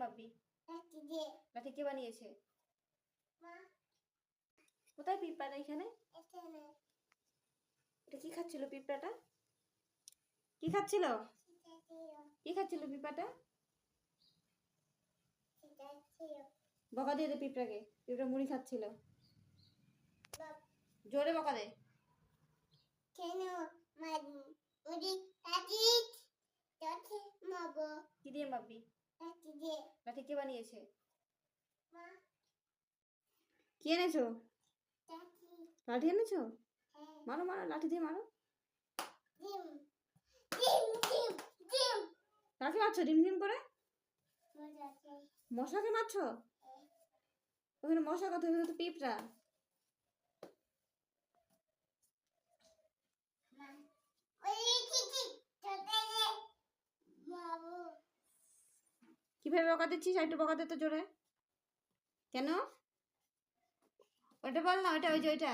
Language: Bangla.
মাপবি? লাঠি কে বানিয়েছে? কোথায় পিঁপড়াটা? এখানে? এটা কি খাচ্ছিল পিঁপড়াটা? কি খাচ্ছিল? কি খাচ্ছিল পিঁপড়াটা? বকা দিয়ে দে পিঁপড়াকে। পিঁপড়া মুড়ি খাচ্ছিল। জোরে বকা দে। কি দিয়ে মাপবি? লাঠি কে বানিয়েছে? কি এনেছো? লাঠি এনেছো? মারো মারো, লাঠি দিয়ে মারো। কাকে মারছো ডিম ডিম করে? মশাকে মারছো? ওখানে মশা কথা, ওখানে তো পিঁপড়া। কিভাবে বকা দিচ্ছিস? একটু বকা দে তো জোরে। কেন? ওটা বল না, ওটা ওই যে ওইটা।